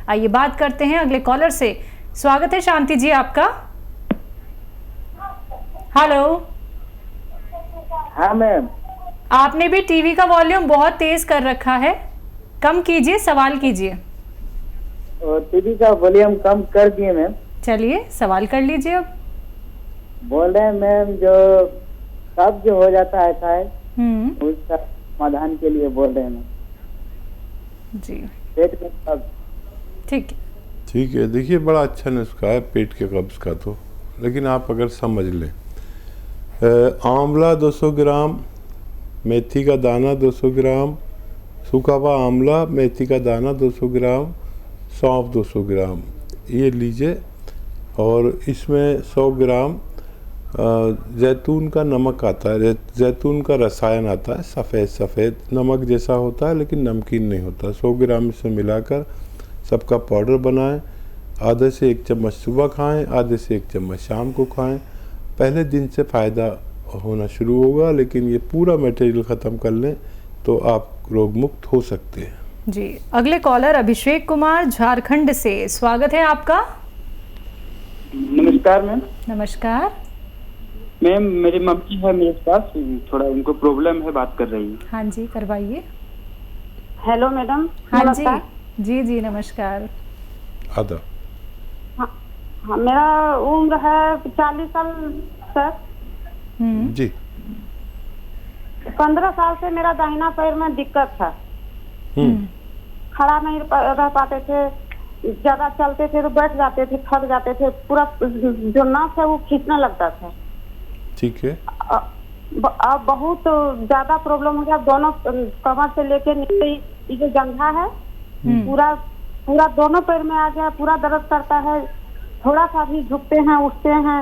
आइए बात करते हैं अगले कॉलर से। स्वागत है शांति जी आपका। हेलो। हाँ मैम। आपने भी टीवी का वॉल्यूम बहुत तेज कर रखा है, कम कीजिए, सवाल कीजिए। टीवी का वॉल्यूम कम कर दिए मैम। चलिए सवाल कर लीजिए। अब बोल रहे हैं मैम, जो कब्ज हो जाता है शायद, उसका समाधान के लिए बोल रहे हैं मैम। जी, पेट में कब्ज। ठीक है। देखिए बड़ा अच्छा नुस्खा है पेट के कब्ज का, तो लेकिन आप अगर समझ लें, आंवला 200 ग्राम, मेथी का दाना 200 ग्राम, सूखा हुआ आंवला, मेथी का दाना 200 ग्राम, सौंफ 200 ग्राम, ये लीजिए। और इसमें 100 ग्राम जैतून का नमक आता है, जैतून का रसायन आता है, सफ़ेद नमक जैसा होता है लेकिन नमकीन नहीं होता। 100 ग्राम इसे मिलाकर सबका पाउडर बनाएं। आधे से 1 चम्मच सुबह खाएं, आधे से 1 चम्मच शाम को खाएं। पहले दिन से फ़ायदा होना शुरू होगा, लेकिन ये पूरा मटेरियल ख़त्म कर लें तो आप रोग मुक्त हो सकते हैं। जी, अगले कॉलर अभिषेक कुमार झारखंड से। स्वागत है आपका। नमस्कार मैम। नमस्कार मैम, मेरी मम्मी है मेरे पास, थोड़ा उनको प्रॉब्लम है, बात कर रही है। हाँ जी, करवाइए। Hello madam. हाँ जी जी नमस्कार। आदा। हाँ, मेरा उम्र है 40 साल सर। जी। 15 साल से मेरा दाहिना पैर में दिक्कत था। खड़ा नहीं रह पाते थे, ज्यादा चलते थे तो बैठ जाते थे, थक जाते थे, पूरा जो नस है वो खींचने लगता था। ठीक है। अब बहुत ज्यादा प्रॉब्लम हो गया, दोनों कमर से लेके नीचे ये जो जंघा है पूरा दोनों पैर में आ गया, पूरा दर्द करता है। थोड़ा सा भी झुकते हैं उठते हैं,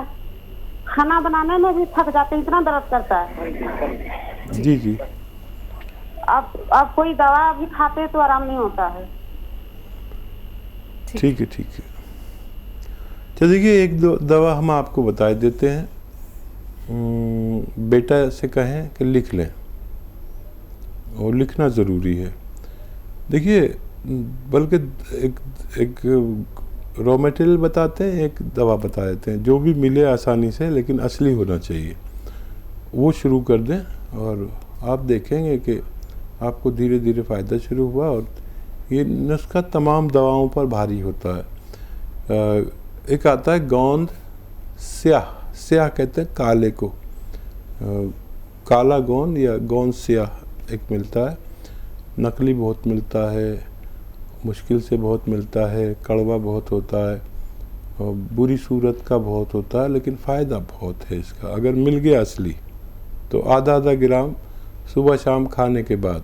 खाना बनाने में भी थक जाते हैं, इतना दर्द करता है। जी। अब कोई दवा भी खाते तो आराम नहीं होता है। ठीक है। तो देखिए एक दो दवा हम आपको बता देते हैं। बेटा से कहें कि लिख लें, और लिखना ज़रूरी है। देखिए बल्कि एक रॉ मटेरियल बताते हैं, एक दवा बता देते हैं, जो भी मिले आसानी से लेकिन असली होना चाहिए, वो शुरू कर दें और आप देखेंगे कि आपको धीरे धीरे फ़ायदा शुरू हुआ। और ये नुस्खा तमाम दवाओं पर भारी होता है। एक आता है गोंद स्याह कहते हैं काले को, काला गोंद या गोंद स्याह एक मिलता है। नकली बहुत मिलता है, मुश्किल से बहुत मिलता है, कड़वा बहुत होता है और बुरी सूरत का बहुत होता है, लेकिन फ़ायदा बहुत है इसका। अगर मिल गया असली तो आधा ग्राम सुबह शाम खाने के बाद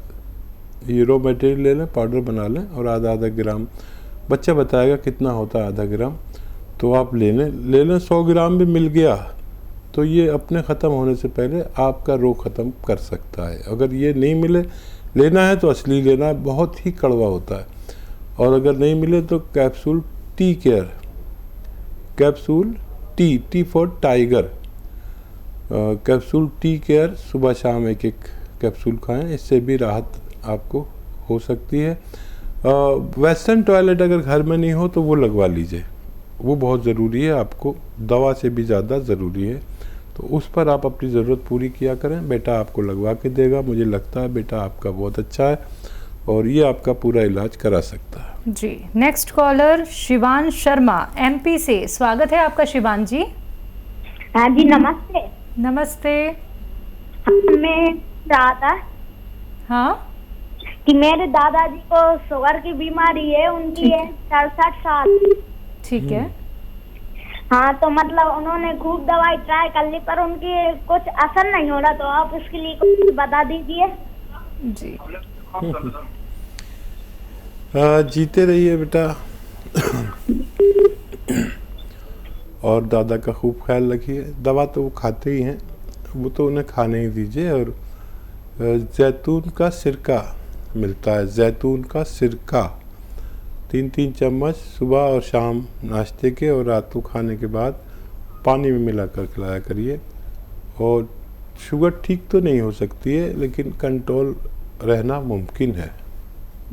ये रॉ मटेरियल ले लें, पाउडर बना लें, और आधा ग्राम, बच्चा बताएगा कितना होता है आधा ग्राम, तो आप ले लें। 100 ग्राम भी मिल गया तो ये अपने ख़त्म होने से पहले आपका रोग ख़त्म कर सकता है। अगर ये नहीं मिले, लेना है तो असली लेना है, बहुत ही कड़वा होता है। और अगर नहीं मिले तो capsule tea care, capsule T for tiger, capsule tea care सुबह शाम एक कैप्सूल खाएं, इससे भी राहत आपको हो सकती है। वेस्टर्न टॉयलेट अगर घर में नहीं हो तो वो लगवा लीजिए, वो बहुत ज़रूरी है, आपको दवा से भी ज़्यादा ज़रूरी है। तो उस पर आप अपनी ज़रूरत पूरी किया करें, बेटा आपको लगवा के देगा। मुझे लगता है बेटा आपका बहुत अच्छा है और ये आपका पूरा इलाज करा सकता है। जी, next caller Shivan Sharma MP से। स्वागत है आपका शिवान जी। हाँ जी नमस्ते। नमस्ते। मैं दादा कि मेरे दादाजी को शुगर की बीमारी है, उनकी है 67 साल। ठीक है। हाँ, तो मतलब उन्होंने खूब दवाई ट्राई कर ली पर उनकी कुछ असर नहीं हो रहा, तो आप उसके लिए कुछ बता दीजिए। जी जीते रहिए बेटा और दादा का खूब ख्याल रखिए। दवा तो वो खाते ही हैं, वो तो उन्हें खाने ही दीजिए। और जैतून का सिरका मिलता है, जैतून का सिरका 3-3 चम्मच सुबह और शाम नाश्ते के और रात को खाने के बाद पानी में मिलाकर खिलाया करिए। और शुगर ठीक तो नहीं हो सकती है, लेकिन कंट्रोल रहना मुमकिन है।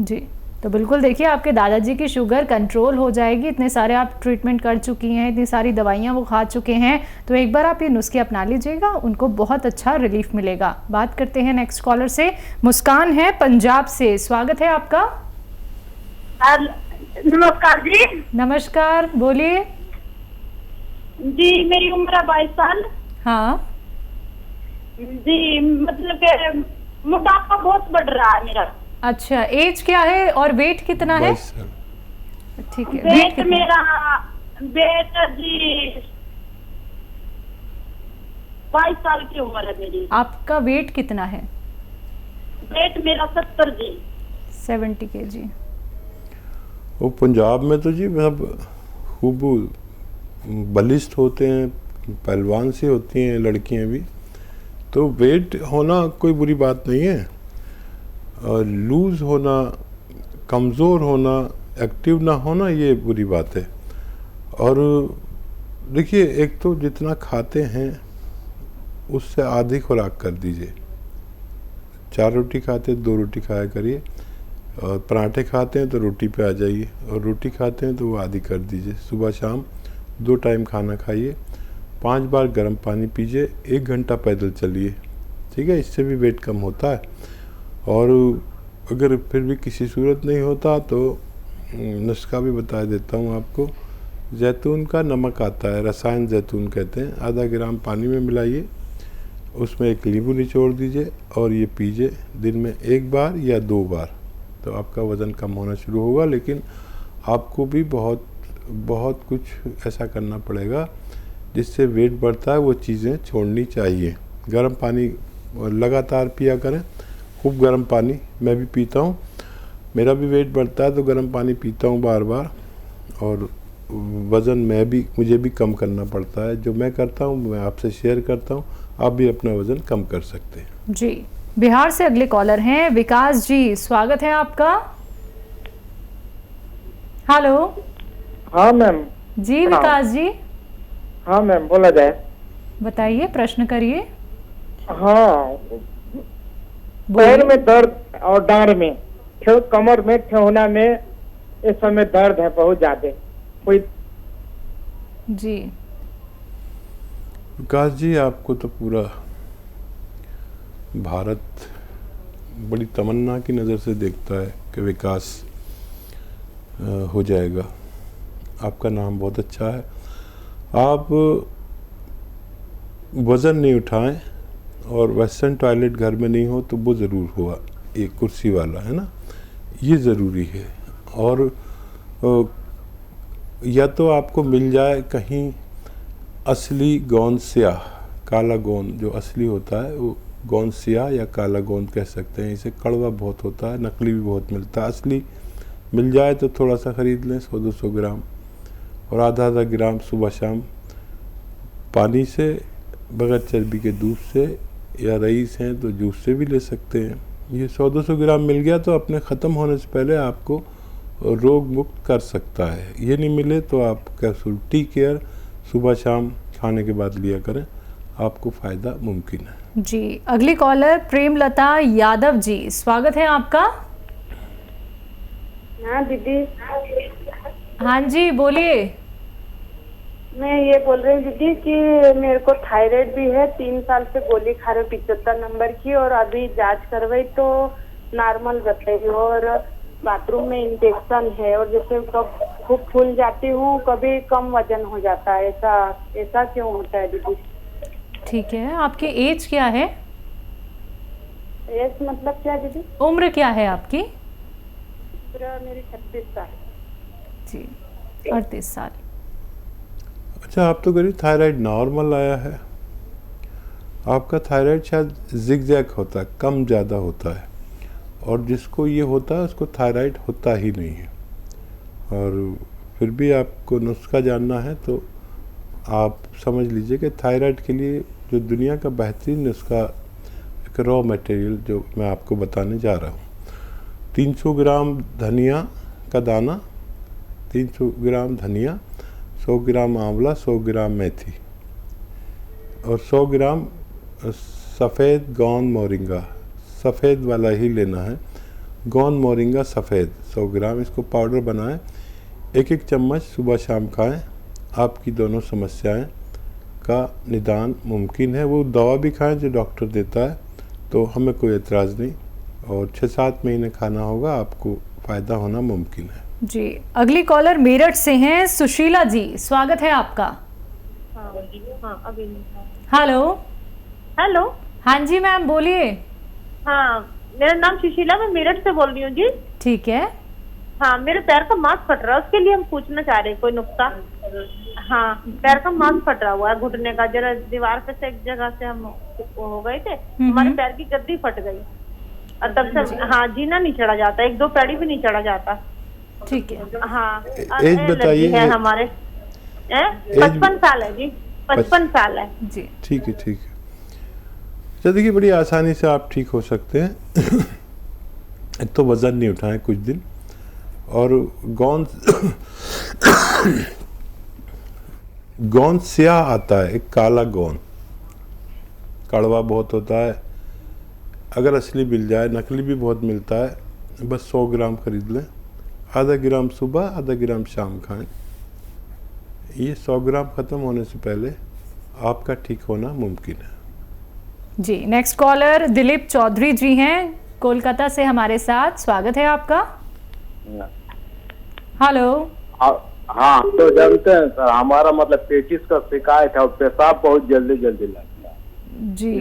जी, तो बिल्कुल देखिए आपके दादाजी की शुगर कंट्रोल हो जाएगी। इतने सारे आप ट्रीटमेंट कर चुकी हैं, इतनी सारी दवाइयाँ वो खा चुके हैं, तो एक बार आप ये नुस्खे अपना लीजिएगा, उनको बहुत अच्छा रिलीफ मिलेगा। बात करते हैं नेक्स्ट कॉलर से। मुस्कान है पंजाब से, स्वागत है आपका। नमस्कार जी। नमस्कार, बोलिए जी, मेरी उम्र है 22 साल। हाँ जी, मतलब कि मोटापा बहुत बढ़ रहा है मेरा। अच्छा, एज क्या है और वेट कितना है? 22 साल। ठीक है, वेट कितना? मेरा वेट जी 22 साल की उम्र है मेरी। आपका वेट कितना है? वेट मेरा 70 जी। 70 kg। वो पंजाब में तो जी सब खूब बलिष्ठ होते हैं, पहलवान सी होती हैं लड़कियां भी, तो वेट होना कोई बुरी बात नहीं है। और लूज़ होना, कमज़ोर होना, एक्टिव ना होना, ये बुरी बात है। और देखिए, एक तो जितना खाते हैं उससे आधी खुराक कर दीजिए। 4 रोटी खाते 2 रोटी खाया करिए, और पराठे खाते हैं तो रोटी पे आ जाइए, और रोटी खाते हैं तो वो आधी कर दीजिए। सुबह शाम 2 टाइम खाना खाइए, 5 बार गर्म पानी पीजिए, 1 घंटा पैदल चलिए, ठीक है, इससे भी वेट कम होता है। और अगर फिर भी किसी सूरत नहीं होता तो नुस्खा भी बता देता हूँ आपको। जैतून का नमक आता है, रसायन जैतून कहते हैं, आधा ग्राम पानी में मिलाइए, उसमें एक नींबू निचोड़ दीजिए और ये पीजिए दिन में 1 बार या 2 बार, तो आपका वज़न कम होना शुरू होगा। लेकिन आपको भी बहुत बहुत कुछ ऐसा करना पड़ेगा जिससे वेट बढ़ता है, वो चीज़ें छोड़नी चाहिए। गर्म पानी लगातार पिया करें, खूब गर्म पानी, मैं भी पीता हूँ, मेरा भी वेट बढ़ता है तो गर्म पानी पीता हूँ बार बार। और वज़न मुझे भी कम करना पड़ता है, जो मैं करता हूँ मैं आपसे शेयर करता हूँ, आप भी अपना वज़न कम कर सकते हैं। जी, बिहार से अगले कॉलर हैं विकास जी, स्वागत है आपका। हेलो। हाँ मैम। जी विकास जी, हाँ मैम, बोला जाए। बताइए, प्रश्न करिए। हाँ, पैर में दर्द और डांड में, कमर में, ठेहुना में इस समय दर्द है बहुत ज्यादा। कोई जी विकास जी, आपको तो पूरा भारत बड़ी तमन्ना की नज़र से देखता है कि विकास हो जाएगा। आपका नाम बहुत अच्छा है। आप वज़न नहीं उठाएं, और वेस्टर्न टॉयलेट घर में नहीं हो तो वो ज़रूर हुआ, एक कुर्सी वाला है ना, ये ज़रूरी है। और या तो आपको मिल जाए कहीं असली गोंद स्याह, काला गोंद जो असली होता है, वो गोंद स्याह या काला गोंद कह सकते हैं। इसे कड़वा बहुत होता है, नकली भी बहुत मिलता है। असली मिल जाए तो थोड़ा सा ख़रीद लें, 100-200 ग्राम, और आधा ग्राम सुबह शाम पानी से, बगैर चर्बी के दूध से, या रईस हैं तो जूस से भी ले सकते हैं। ये 100-200 ग्राम मिल गया तो अपने ख़त्म होने से पहले आपको रोग मुक्त कर सकता है। ये नहीं मिले तो आप कैप्सूल टी केयर सुबह शाम खाने के बाद लिया करें, आपको फ़ायदा मुमकिन है। जी, अगली कॉलर प्रेमलता यादव जी, स्वागत है आपका। हाँ दीदी। हाँ जी, बोलिए। मैं ये बोल रही हूँ दीदी कि मेरे को थायराइड भी है, 3 साल से गोली खा रहे 75 नंबर की, और अभी जांच करवाई तो नॉर्मल बताई, और बाथरूम में इंफेक्शन है, और जैसे कब खूब फूल जाती हूँ, कभी कम वजन हो जाता है। ऐसा क्यों होता है दीदी? ठीक है, आपकी एज क्या है? एज मतलब क्या दीदी? उम्र क्या है आपकी? मेरी 36 साल। जी, 38 साल। अच्छा, आप तो करिए थायराइड नॉर्मल आया है। आपका थायराइड शायद जिगजैग होता है, कम ज़्यादा होता है, और जिसको ये होता है उसको थायराइड होता ही नहीं है। और फिर भी आपको नुस्खा जानना है तो आप समझ लीजिए कि थायराइड के लिए जो दुनिया का बेहतरीन नुस्खा, एक रॉ मटेरियल जो मैं आपको बताने जा रहा हूँ। 300 ग्राम धनिया का दाना, 300 ग्राम धनिया, 100 ग्राम आंवला, 100 ग्राम मेथी, और 100 ग्राम सफ़ेद गोंद मोरिंगा, सफ़ेद वाला ही लेना है, गोंद मोरिंगा सफ़ेद 100 ग्राम, इसको पाउडर बनाएं, 1-1 चम्मच सुबह शाम खाएं। आपकी दोनों समस्याएं का निदान मुमकिन है। वो दवा भी खाएं जो डॉक्टर देता है, तो हमें कोई एतराज़ नहीं, और 6-7 महीने खाना होगा, आपको फ़ायदा होना मुमकिन है। जी, अगली कॉलर मेरठ से हैं सुशीला जी, स्वागत है आपका। हेलो। हेलो। हाँ जी मैम, बोलिए। हाँ, मेरा नाम सुशीला, मैं मेरठ से बोल रही हूँ जी। ठीक है। हाँ, मेरे पैर का मांस फट रहा है, उसके लिए हम पूछना चाह रहे हैं कोई नुक्ता। हाँ, पैर का मांस फट रहा हुआ है, घुटने का, जरा दीवार पे से एक जगह से हम हो गए थे, हमारे पैर की गद्दी फट गई और तब से हाँ जीना नहीं चढ़ा जाता, 1-2 पैड़ी भी नहीं चढ़ा जाता। ठीक है। हाँ, एज बताइए है हमारे 55 साल है जी, 55 साल है जी। ठीक है, ठीक है। तो देखिए, बड़ी आसानी से आप ठीक हो सकते हैं। एक तो वज़न नहीं उठाएं कुछ दिन, और गोंद स्याह आता है, एक काला गोंद, कड़वा बहुत होता है। अगर असली मिल जाए, नकली भी बहुत मिलता है, बस 100 ग्राम खरीद लें, आधा ग्राम सुबह, आधा ग्राम शाम खाएं। ये 100 ग्राम ख़त्म होने से पहले आपका ठीक होना मुमकिन है। जी, नेक्स्ट कॉलर दिलीप चौधरी जी हैं, कोलकाता से हमारे साथ, स्वागत है आपका। हेलो। हाँ, तो जानते हैं सर, हमारा मतलब पेचिस का शिकायत है और पेशाब बहुत जल्दी लगता है जी।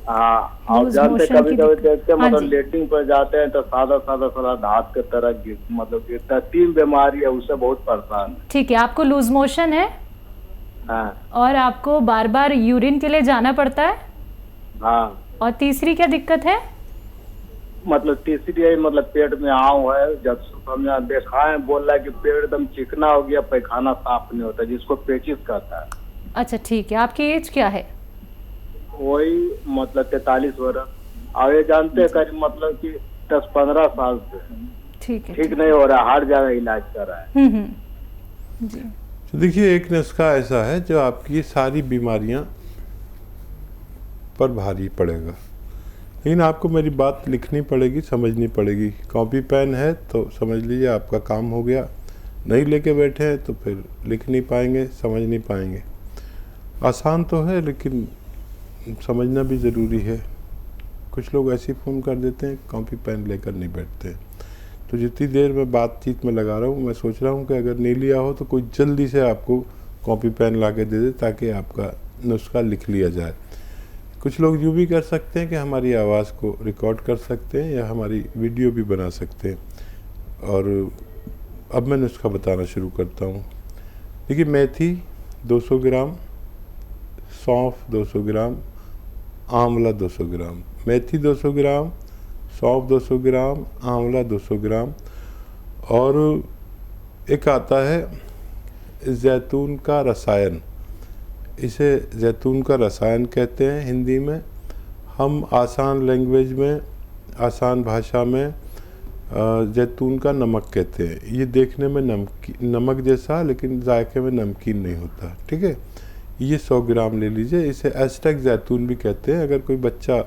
हाँ, और लूज जानते मोशन कभी की कभी दिक्कत। देखते हैं, हाँ मतलब जी। लेटरिन पर जाते हैं तो सादा धात के तरह मतलब गिरता है। 3 बीमारी है, उससे बहुत परेशान है। ठीक है, आपको लूज मोशन है हाँ और आपको बार बार यूरिन के लिए जाना पड़ता है, हाँ, और तीसरी क्या दिक्कत है? मतलब तीसरी है, मतलब पेट में आव है, जब समझा देखा है, बोल रहा है कि पेट एकदम चिकना हो गया, पैखाना साफ नहीं होता, जिसको पेचिस कहता है। अच्छा ठीक है, आपकी एज क्या है? वही मतलब 43 वर्ष। और ये जानते हैं करीब मतलब कि 10-15 साल से ठीक है। ठीक नहीं हो रहा, हर जगह इलाज कर रहा है। जी। तो देखिए, एक नुस्खा ऐसा है जो आपकी ये सारी बीमारियां पर भारी पड़ेगा, लेकिन आपको मेरी बात लिखनी पड़ेगी, समझनी पड़ेगी। कॉपी पेन है तो समझ लीजिए आपका काम हो गया, नहीं लेके बैठे हैं तो फिर लिख नहीं पाएंगे, समझ नहीं पाएंगे। आसान तो है लेकिन समझना भी ज़रूरी है। कुछ लोग ऐसे फ़ोन कर देते हैं, कॉपी पेन लेकर नहीं बैठते। तो जितनी देर मैं बातचीत में लगा रहा हूँ, मैं सोच रहा हूँ कि अगर नहीं लिया हो तो कोई जल्दी से आपको कॉपी पेन ला के दे दे, ताकि आपका नुस्खा लिख लिया जाए। कुछ लोग यूँ भी कर सकते हैं कि हमारी आवाज़ को रिकॉर्ड कर सकते हैं या हमारी वीडियो भी बना सकते हैं। और अब मैं नुस्खा बताना शुरू करता हूँ। देखिए, मेथी 200 ग्राम, सौंफ 200 ग्राम, आंवला 200 ग्राम। मेथी 200 ग्राम, सौंफ 200 ग्राम, आंवला 200 ग्राम। और एक आता है जैतून का रसायन, इसे जैतून का रसायन कहते हैं हिंदी में। हम आसान लैंग्वेज में, आसान भाषा में जैतून का नमक कहते हैं। ये देखने में नमक जैसा, लेकिन जायके में नमकीन नहीं होता। ठीक है, ये 100 ग्राम ले लीजिए। इसे एस्टेक जैतून भी कहते हैं। अगर कोई बच्चा,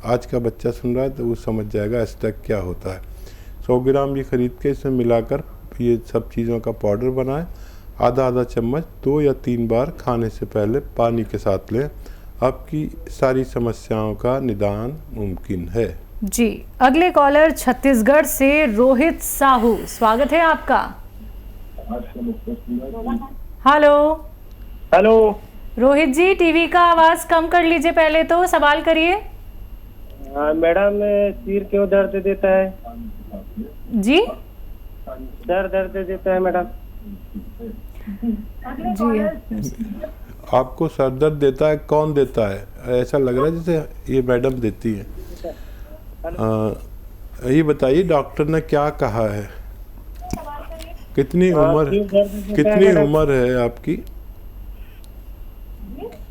आज का बच्चा सुन रहा है तो वो समझ जाएगा एस्टेक क्या होता है। 100 ग्राम ये ख़रीद के इसमें मिलाकर ये सब चीज़ों का पाउडर बनाएं। आधा चम्मच 2 या 3 बार खाने से पहले पानी के साथ लें। आपकी सारी समस्याओं का निदान मुमकिन है। जी, अगले कॉलर छत्तीसगढ़ से रोहित साहू, स्वागत है आपका। हेलो। हेलो। रोहित जी, टीवी का आवाज कम कर लीजिए, पहले तो सवाल करिए। मैडम, सिर क्यों दर्द देता है? जी सर दर्द देता है मैडम। जी, आपको सर दर्द देता है? कौन देता है? ऐसा लग रहा है जैसे ये मैडम देती है। ये बताइए, डॉक्टर ने क्या कहा है? कितनी उम्र है आपकी?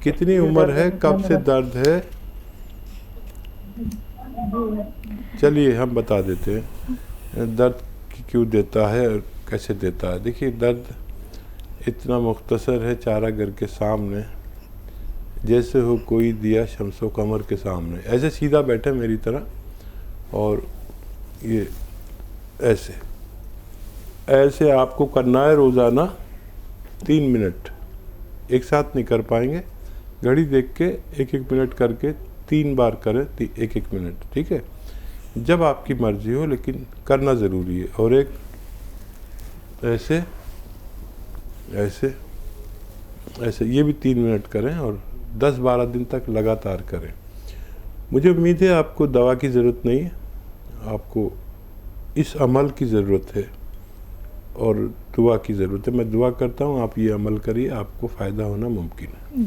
कितनी उम्र है? कब से दर्द है? चलिए हम बता देते हैं दर्द क्यों देता है और कैसे देता है। देखिए, दर्द इतना मुख्तसर है, चारा घर के सामने जैसे हो कोई दिया शमसो कमर के सामने। ऐसे सीधा बैठे मेरी तरह और ये ऐसे ऐसे आपको करना है रोज़ाना 3 मिनट। एक साथ नहीं कर पाएंगे, घड़ी देख के 1-1 मिनट करके 3 बार करें 1-1 मिनट, ठीक है। जब आपकी मर्जी हो, लेकिन करना ज़रूरी है। और एक ऐसे ऐसे ऐसे ये भी 3 मिनट करें और 10-12 दिन तक लगातार करें। मुझे उम्मीद है आपको दवा की ज़रूरत नहीं है, आपको इस अमल की ज़रूरत है और दुआ की ज़रूरत है। मैं दुआ करता हूँ आप ये अमल करिए, आपको फ़ायदा होना मुमकिन है।